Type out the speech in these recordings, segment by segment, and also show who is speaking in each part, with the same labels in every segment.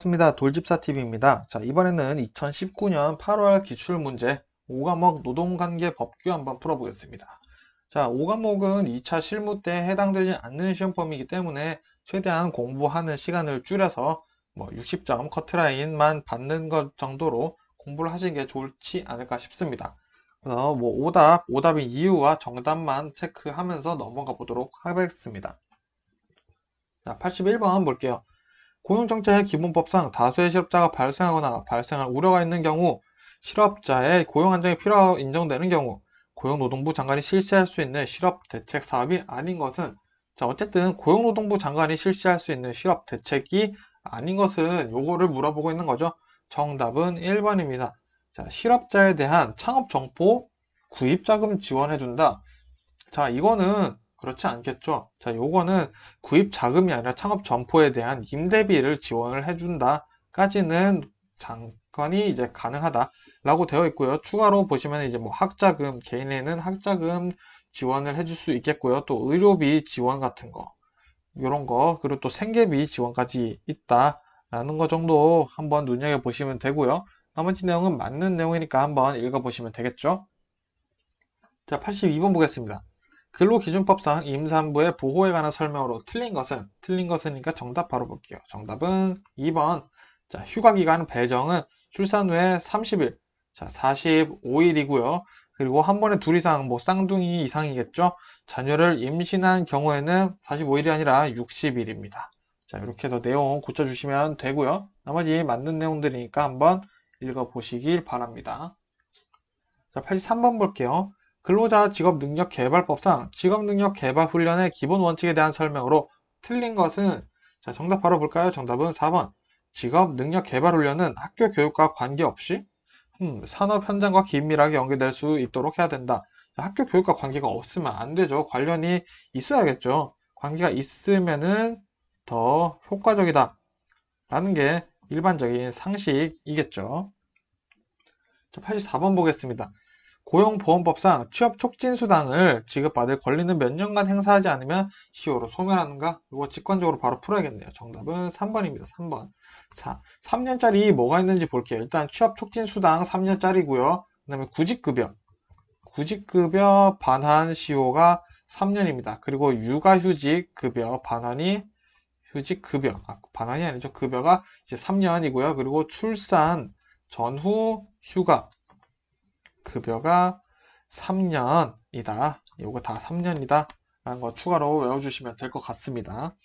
Speaker 1: 반갑습니다. 돌집사TV입니다. 자, 이번에는 2019년 8월 기출문제 5과목 노동관계 법규 한번 풀어보겠습니다. 자, 5과목은 2차 실무 때 해당되지 않는 시험범위이기 때문에 최대한 공부하는 시간을 줄여서 60점 커트라인만 받는 것 정도로 공부를 하시는 게 좋지 않을까 싶습니다. 그래서 오답인 이유와 정답만 체크하면서 넘어가 보도록 하겠습니다. 자, 81번 볼게요. 고용정책의 기본법상 다수의 실업자가 발생하거나 발생할 우려가 있는 경우, 실업자의 고용 안정이 필요하고 인정되는 경우, 고용노동부 장관이 실시할 수 있는 실업 대책 사업이 아닌 것은, 자, 어쨌든 고용노동부 장관이 실시할 수 있는 실업 대책이 아닌 것은 요거를 물어보고 있는 거죠. 정답은 1번입니다. 자, 실업자에 대한 창업 정보 구입 자금 지원해준다. 자, 이거는 그렇지 않겠죠. 자, 요거는 구입 자금이 아니라 창업 점포에 대한 임대비를 지원을 해준다까지는 장관이 이제 가능하다라고 되어 있고요. 추가로 보시면 이제 학자금, 개인에는 학자금 지원을 해줄 수 있겠고요. 또 의료비 지원 같은 거, 요런 거, 그리고 또 생계비 지원까지 있다라는 거 정도 한번 눈여겨보시면 되고요. 나머지 내용은 맞는 내용이니까 한번 읽어보시면 되겠죠. 자, 82번 보겠습니다. 근로기준법상 임산부의 보호에 관한 설명으로 틀린 것은이니까 정답 바로 볼게요. 정답은 2번. 자, 휴가기간 배정은 출산 후에 30일, 자, 45일이고요. 그리고 한 번에 둘 이상, 쌍둥이 이상이겠죠? 자녀를 임신한 경우에는 45일이 아니라 60일입니다. 자, 이렇게 해서 내용 고쳐주시면 되고요. 나머지 맞는 내용들이니까 한번 읽어보시길 바랍니다. 자, 83번 볼게요. 근로자 직업능력개발법상 직업능력개발훈련의 기본 원칙에 대한 설명으로 틀린 것은, 자, 정답 바로 볼까요? 정답은 4번. 직업능력개발훈련은 학교 교육과 관계없이 산업 현장과 긴밀하게 연계될 수 있도록 해야 된다. 자, 학교 교육과 관계가 없으면 안 되죠. 관련이 있어야겠죠. 관계가 있으면은 더 효과적이다 라는 게 일반적인 상식이겠죠. 자, 84번 보겠습니다. 고용보험법상 취업촉진수당을 지급받을 권리는 몇 년간 행사하지 않으면 시효로 소멸하는가? 이거 직관적으로 바로 풀어야겠네요. 정답은 3번입니다. 3번. 3년짜리 뭐가 있는지 볼게요. 일단 취업촉진수당 3년짜리고요. 그 다음에 구직급여 반환 시효가 3년입니다. 그리고 육아휴직급여 반환이 반환이 아니죠. 급여가 이제 3년이고요. 그리고 출산 전후 휴가 급여가 3년이다. 이거 다 3년이다. 라는 거 추가로 외워주시면 될 것 같습니다.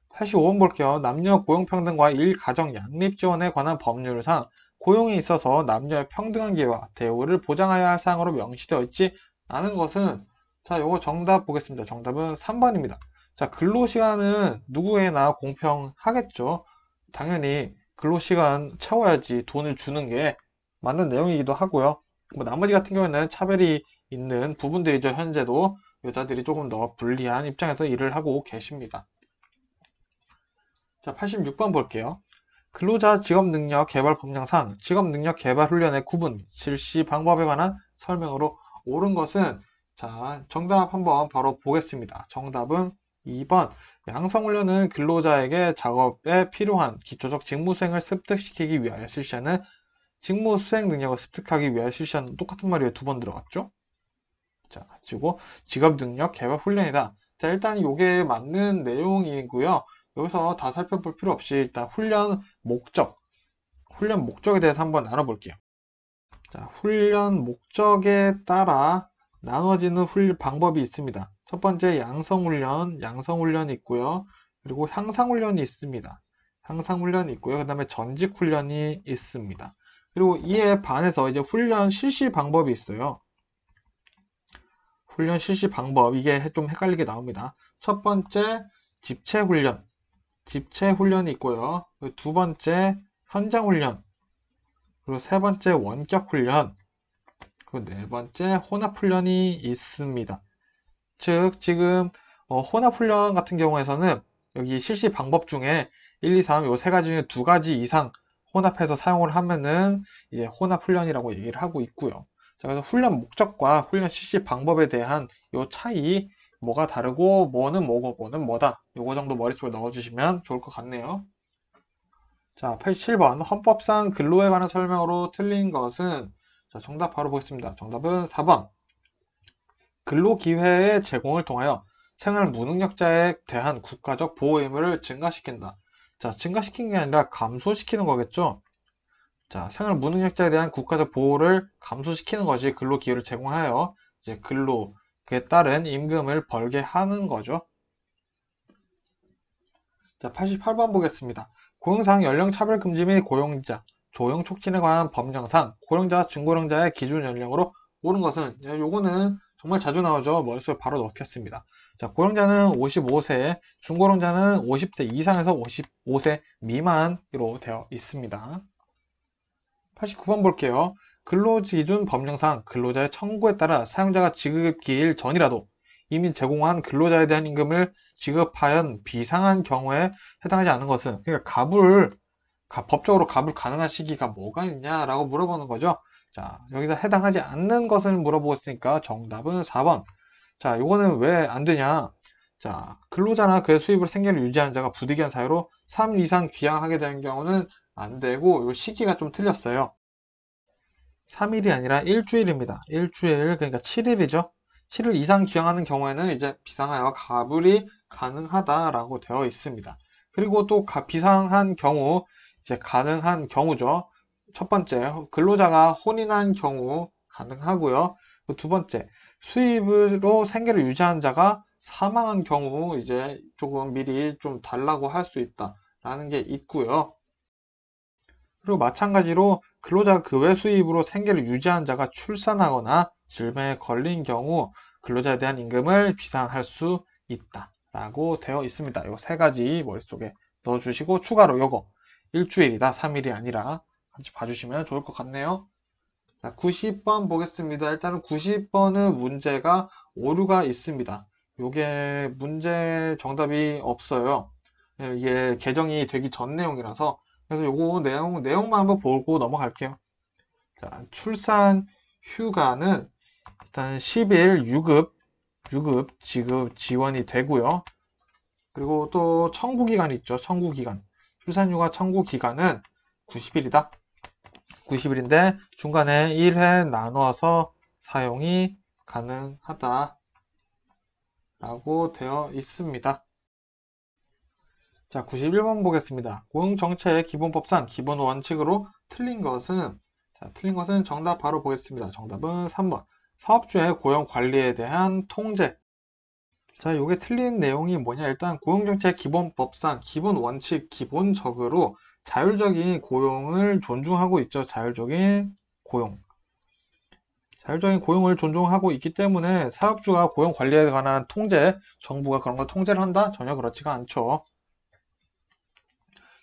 Speaker 1: 85번 볼게요. 남녀 고용평등과 일가정 양립지원에 관한 법률상 고용에 있어서 남녀의 평등한 기회와 대우를 보장해야 할 사항으로 명시되어 있지 않은 것은, 자, 이거 정답 보겠습니다. 정답은 3번입니다. 자, 근로시간은 누구에나 공평하겠죠. 당연히 근로시간 채워야지 돈을 주는 게 맞는 내용이기도 하고요. 나머지 같은 경우에는 차별이 있는 부분들이죠. 현재도 여자들이 조금 더 불리한 입장에서 일을 하고 계십니다. 자, 86번 볼게요. 근로자 직업능력 개발 법령상 직업능력 개발 훈련의 구분, 실시 방법에 관한 설명으로 옳은 것은, 자, 정답 한번 바로 보겠습니다. 정답은 2번. 양성훈련은 근로자에게 작업에 필요한 기초적 직무수행을 습득시키기 위하여 실시하는 직무 수행 능력을 습득하기 위하여 실시하는, 똑같은 말이 왜 두 번 들어갔죠? 자, 그리고 직업 능력 개발 훈련이다. 자, 일단 이게 맞는 내용이고요. 여기서 다 살펴볼 필요 없이 일단 훈련 목적에 대해서 한번 나눠볼게요. 자, 훈련 목적에 따라 나눠지는 훈련 방법이 있습니다. 첫 번째 양성훈련이 있고요. 그리고 향상훈련이 있습니다. 향상훈련이 있고요. 그 다음에 전직훈련이 있습니다. 그리고 이에 반해서 이제 훈련 실시 방법이 있어요. 훈련 실시 방법, 이게 좀 헷갈리게 나옵니다. 첫 번째 집체훈련이 있고요. 두 번째 현장훈련, 그리고 세 번째 원격훈련, 그리고 네 번째 혼합훈련이 있습니다. 즉 지금 혼합훈련 같은 경우에서는 여기 실시 방법 중에 1, 2, 3 요 세 가지 중에 두 가지 이상 혼합해서 사용을 하면은 이제 혼합훈련이라고 얘기를 하고 있고요. 자, 그래서 훈련 목적과 훈련 실시 방법에 대한 요 차이, 뭐가 다르고 뭐는 뭐고 뭐는 뭐다, 요거 정도 머릿속에 넣어주시면 좋을 것 같네요. 자, 87번 헌법상 근로에 관한 설명으로 틀린 것은, 자, 정답 바로 보겠습니다. 정답은 4번. 근로기회의 제공을 통하여 생활 무능력자에 대한 국가적 보호 의무를 증가시킨다. 자, 증가시킨 게 아니라 감소시키는 거겠죠? 자, 생활 무능력자에 대한 국가적 보호를 감소시키는 것이 근로기회를 제공하여 이제 그에 따른 임금을 벌게 하는 거죠. 자, 88번 보겠습니다. 고용상 연령 차별 금지 및 고용자, 조용 촉진에 관한 법령상 고령자, 중고령자의 기준 연령으로 오른 것은, 요거는 정말 자주 나오죠. 머릿속에 바로 넣겠습니다. 자, 고령자는 55세, 중고령자는 50세 이상에서 55세 미만으로 되어 있습니다. 89번 볼게요. 근로기준 법령상 근로자의 청구에 따라 사용자가 지급 기일 전이라도 이미 제공한 근로자에 대한 임금을 지급하연 비상한 경우에 해당하지 않는 것은, 그러니까 법적으로 갑을 가능한 시기가 뭐가 있냐라고 물어보는 거죠. 자, 여기다 해당하지 않는 것을 물어보고 있으니까 정답은 4번. 자, 요거는 왜 안 되냐? 자, 근로자나 그의 수입으로 생계를 유지하는 자가 부득이한 사유로 3일 이상 귀향하게 되는 경우는 안 되고, 요 시기가 좀 틀렸어요. 3일이 아니라 일주일입니다. 일주일, 그러니까 7일이죠. 7일 이상 귀향하는 경우에는 이제 비상하여 가불이 가능하다라고 되어 있습니다. 그리고 또 비상한 경우, 이제 가능한 경우죠. 첫 번째, 근로자가 혼인한 경우 가능하고요. 두 번째, 수입으로 생계를 유지한 자가 사망한 경우 이제 조금 미리 좀 달라고 할 수 있다라는 게 있고요. 그리고 마찬가지로 근로자 그 외 수입으로 생계를 유지한 자가 출산하거나 질병에 걸린 경우 근로자에 대한 임금을 비상할 수 있다라고 되어 있습니다. 이 세 가지 머릿속에 넣어주시고 추가로 요거 일주일이다 3일이 아니라 같이 봐주시면 좋을 것 같네요. 자, 90번 보겠습니다. 일단은 90번은 문제가 오류가 있습니다. 요게 문제 정답이 없어요. 이게 개정이 되기 전 내용이라서, 그래서 요거 내용만 한번 보고 넘어갈게요. 자, 출산 휴가는 일단 10일 지급 지원이 되고요. 그리고 또 청구기간 있죠. 청구기간. 출산휴가 청구기간은 90일이다. 90일인데 중간에 1회 나눠서 사용이 가능하다라고 되어 있습니다. 자, 91번 보겠습니다. 고용정책 기본법상 기본 원칙으로 틀린 것은, 자, 틀린 것은 정답 바로 보겠습니다. 정답은 3번. 사업주의 고용 관리에 대한 통제. 자, 요게 틀린 내용이 뭐냐? 일단 고용정책 기본법상 기본 원칙 기본적으로 자율적인 고용을 존중하고 있죠. 자율적인 고용. 자율적인 고용을 존중하고 있기 때문에 사업주가 고용 관리에 관한 통제, 정부가 그런 거 통제를 한다? 전혀 그렇지가 않죠.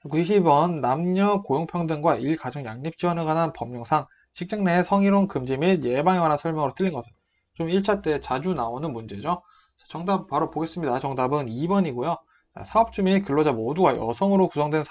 Speaker 1: 92번 남녀 고용평등과 일가정 양립 지원에 관한 법령상 직장 내 성희롱 금지 및 예방에 관한 설명으로 틀린 것은, 좀 1차 때 자주 나오는 문제죠. 정답 바로 보겠습니다. 정답은 2번이고요. 사업주 및 근로자 모두가 여성으로 구성된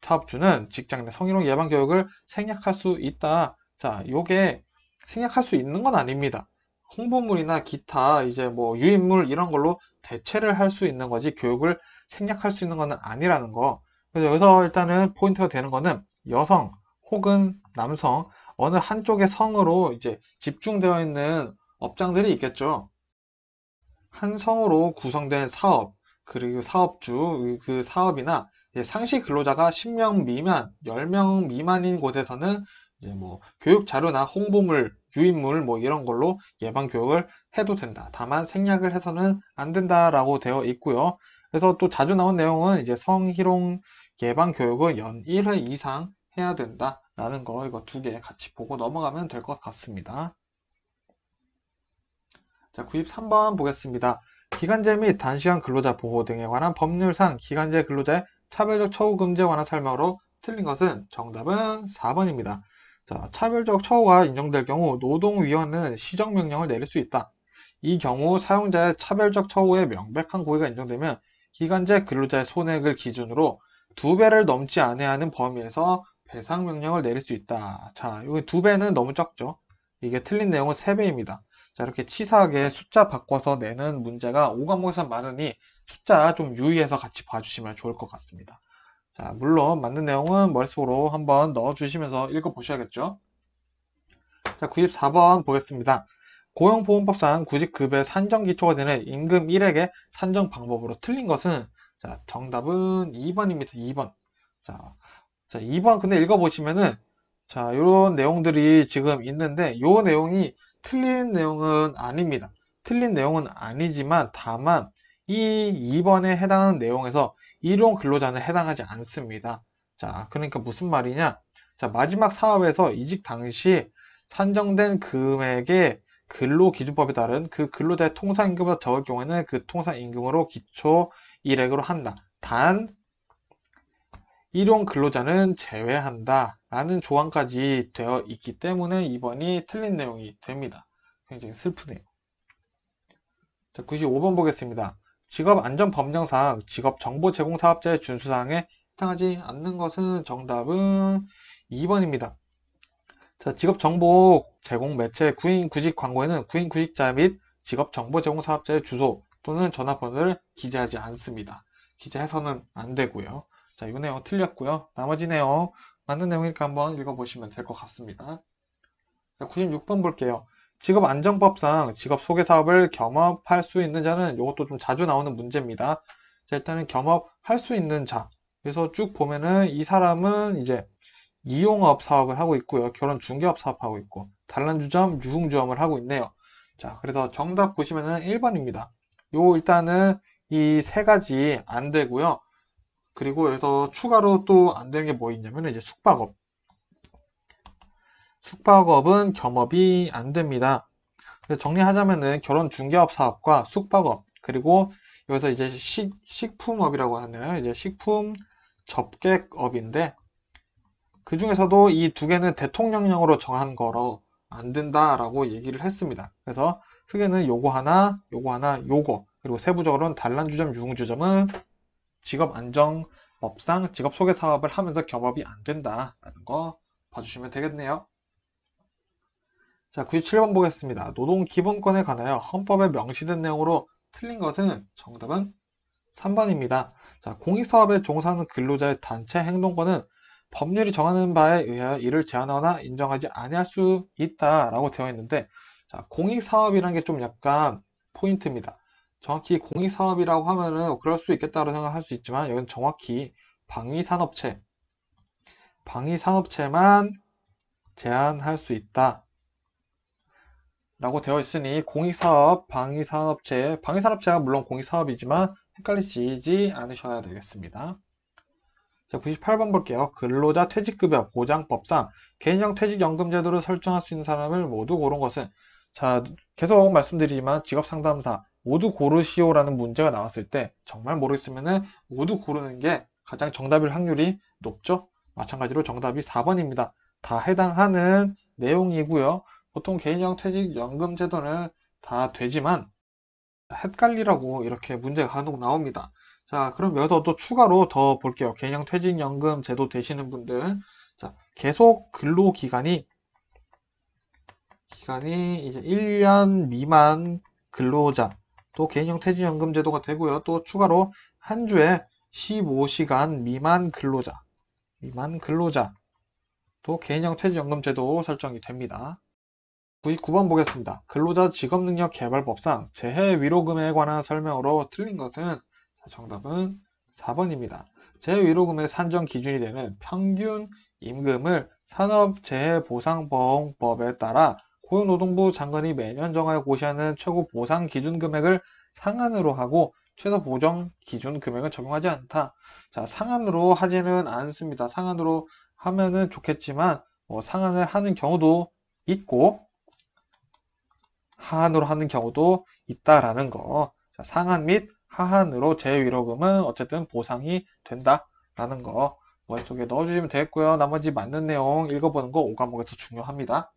Speaker 1: 사업주는 직장 내 성희롱 예방 교육을 생략할 수 있다. 자, 요게 생략할 수 있는 건 아닙니다. 홍보물이나 기타 이제 뭐 유인물 이런 걸로 대체를 할 수 있는 거지 교육을 생략할 수 있는 것은 아니라는 거. 그래서 여기서 일단은 포인트가 되는 거는 여성 혹은 남성 어느 한쪽의 성으로 이제 집중되어 있는 업장들이 있겠죠. 한 성으로 구성된 사업, 그리고 사업주, 그 사업이나 상시 근로자가 10명 미만, 10명 미만인 곳에서는 이제 뭐 교육 자료나 홍보물, 유인물 뭐 이런 걸로 예방 교육을 해도 된다. 다만 생략을 해서는 안 된다라고 되어 있고요. 그래서 또 자주 나온 내용은 이제 성희롱 예방 교육은 연 1회 이상 해야 된다라는 거, 이거 두 개 같이 보고 넘어가면 될 것 같습니다. 자, 93번 보겠습니다. 기간제 및 단시간 근로자 보호 등에 관한 법률상 기간제 근로자의 차별적 처우 금지에 관한 설명으로 틀린 것은 정답은 4번입니다. 자, 차별적 처우가 인정될 경우 노동위원회는 시정명령을 내릴 수 있다. 이 경우 사용자의 차별적 처우에 명백한 고의가 인정되면 기간제 근로자의 손해액을 기준으로 2배를 넘지 않아야 하는 범위에서 배상명령을 내릴 수 있다. 자, 여기 2배는 너무 적죠. 이게 틀린 내용은 3배입니다. 자, 이렇게 치사하게 숫자 바꿔서 내는 문제가 5과목에서 많으니 숫자 좀 유의해서 같이 봐주시면 좋을 것 같습니다. 자, 물론 맞는 내용은 머릿속으로 한번 넣어주시면서 읽어보셔야겠죠. 자, 94번 보겠습니다. 고용보험법상 구직급여의 산정 기초가 되는 임금 1액의 산정 방법으로 틀린 것은, 자, 정답은 2번입니다. 2번. 자, 2번 근데 읽어보시면은, 자, 요런 내용들이 지금 있는데, 요 내용이 틀린 내용은 아닙니다. 틀린 내용은 아니지만, 다만, 이 2번에 해당하는 내용에서 일용 근로자는 해당하지 않습니다. 자, 그러니까 무슨 말이냐? 자, 마지막 사업에서 이직 당시 산정된 금액의 근로기준법에 따른 그 근로자의 통상임금보다 적을 경우에는 그 통상임금으로 기초 일액으로 한다. 단, 일용 근로자는 제외한다 라는 조항까지 되어 있기 때문에 2번이 틀린 내용이 됩니다. 굉장히 슬프네요. 자, 95번 보겠습니다. 직업안전법령상 직업정보제공사업자의 준수사항에 해당하지 않는 것은 정답은 2번입니다. 자, 직업정보 제공 매체 구인 구직 광고에는 구인 구직자 및 직업정보 제공 사업자의 주소 또는 전화번호를 기재하지 않습니다. 기재해서는 안 되고요. 자, 이 내용 틀렸고요. 나머지 내용 맞는 내용이니까 한번 읽어보시면 될 것 같습니다. 자, 96번 볼게요. 직업안정법상 직업소개사업을 겸업할 수 있는 자는 이것도 좀 자주 나오는 문제입니다. 자, 일단은 겸업할 수 있는 자. 그래서 쭉 보면은 이 사람은 이제 이용업 사업을 하고 있고요. 결혼 중개업 사업하고 있고 단란주점, 유흥주점을 하고 있네요. 자, 그래서 정답 보시면은 1번입니다. 요 일단은 이 세 가지 안 되고요. 그리고 여기서 추가로 또 안 되는 게 뭐 있냐면 이제 숙박업. 숙박업은 겸업이 안 됩니다. 그래서 정리하자면은 결혼 중개업 사업과 숙박업 그리고 여기서 이제 식품업이라고 하네요. 이제 식품 접객업인데 그 중에서도 이 두 개는 대통령령으로 정한 거로 안 된다라고 얘기를 했습니다. 그래서 크게는 요거 하나, 요거 하나, 요거 그리고 세부적으로는 단란주점, 유흥주점은 직업안정법상 직업소개사업을 하면서 겸업이 안 된다라는 거 봐주시면 되겠네요. 자, 97번 보겠습니다. 노동기본권에 관하여 헌법에 명시된 내용으로 틀린 것은 정답은 3번입니다. 자, 공익사업에 종사하는 근로자의 단체 행동권은 법률이 정하는 바에 의하여 이를 제한하거나 인정하지 아니할 수 있다라고 되어 있는데, 자, 공익사업이라는 게 좀 약간 포인트입니다. 정확히 공익사업이라고 하면은 그럴 수 있겠다고 생각할 수 있지만 여기는 정확히 방위산업체만 제한할 수 있다 라고 되어 있으니 공익사업, 방위산업체가 물론 공익사업이지만 헷갈리시지 않으셔야 되겠습니다. 자, 98번 볼게요. 근로자 퇴직급여 보장법상 개인형 퇴직연금 제도를 설정할 수 있는 사람을 모두 고른 것은, 자, 계속 말씀드리지만 직업상담사 모두 고르시오라는 문제가 나왔을 때 정말 모르겠으면 모두 고르는 게 가장 정답일 확률이 높죠. 마찬가지로 정답이 4번입니다. 다 해당하는 내용이고요. 보통 개인형 퇴직연금 제도는 다 되지만 헷갈리라고 이렇게 문제가 간혹 나옵니다. 자, 그럼 여기서 또 추가로 더 볼게요. 개인형 퇴직연금 제도 되시는 분들. 자, 계속 근로기간이 이제 1년 미만 근로자, 또 개인형 퇴직연금 제도가 되고요. 또 추가로 한 주에 15시간 미만 근로자, 또 개인형 퇴직연금 제도 설정이 됩니다. 99번 보겠습니다. 근로자 직업능력개발법상 재해위로금에 관한 설명으로 틀린 것은, 정답은 4번입니다. 재해위로금의 산정 기준이 되는 평균 임금을 산업재해보상보험법에 따라 고용노동부 장관이 매년 정하여 고시하는 최고 보상 기준 금액을 상한으로 하고 최소 보정 기준 금액은 적용하지 않다. 자, 상한으로 하지는 않습니다. 상한으로 하면은 좋겠지만 상한을 하는 경우도 있고 하한으로 하는 경우도 있다라는 거. 자, 상한 및 하한으로 재위로금은 어쨌든 보상이 된다라는 거 머릿속에 넣어주시면 되겠고요. 나머지 맞는 내용 읽어보는 거 5과목에서 중요합니다.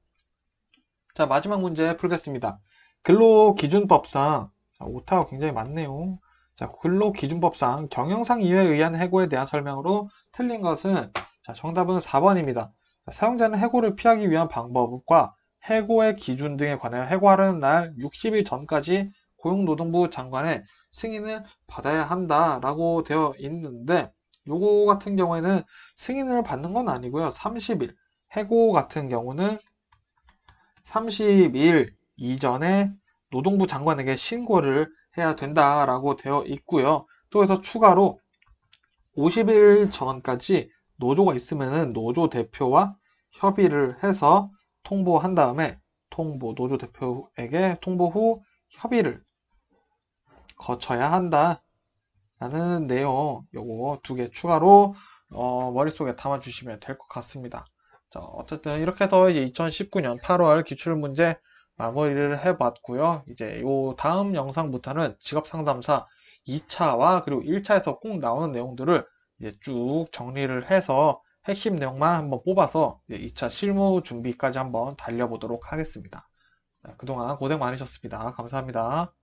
Speaker 1: 자, 마지막 문제 풀겠습니다. 근로기준법상, 자, 오타가 굉장히 많네요. 자, 근로기준법상 경영상 이유에 의한 해고에 대한 설명으로 틀린 것은, 자, 정답은 4번입니다. 자, 사용자는 해고를 피하기 위한 방법과 해고의 기준 등에 관하여 해고하려는 날 60일 전까지 고용노동부 장관의 승인을 받아야 한다라고 되어 있는데, 요거 같은 경우에는 승인을 받는 건 아니고요. 30일. 해고 같은 경우는 30일 이전에 노동부 장관에게 신고를 해야 된다라고 되어 있고요. 또 해서 추가로 50일 전까지 노조가 있으면은 노조 대표와 협의를 해서 통보한 다음에 노조 대표에게 통보 후 협의를 거쳐야 한다라는 내용 요거 2개 추가로 머릿속에 담아주시면 될 것 같습니다. 자, 어쨌든 이렇게 해서 이제 2019년 8월 기출문제 마무리를 해봤고요. 이제 요 다음 영상부터는 직업상담사 2차와 그리고 1차에서 꼭 나오는 내용들을 이제 쭉 정리를 해서 핵심 내용만 한번 뽑아서 이제 2차 실무 준비까지 한번 달려보도록 하겠습니다. 자, 그동안 고생 많으셨습니다. 감사합니다.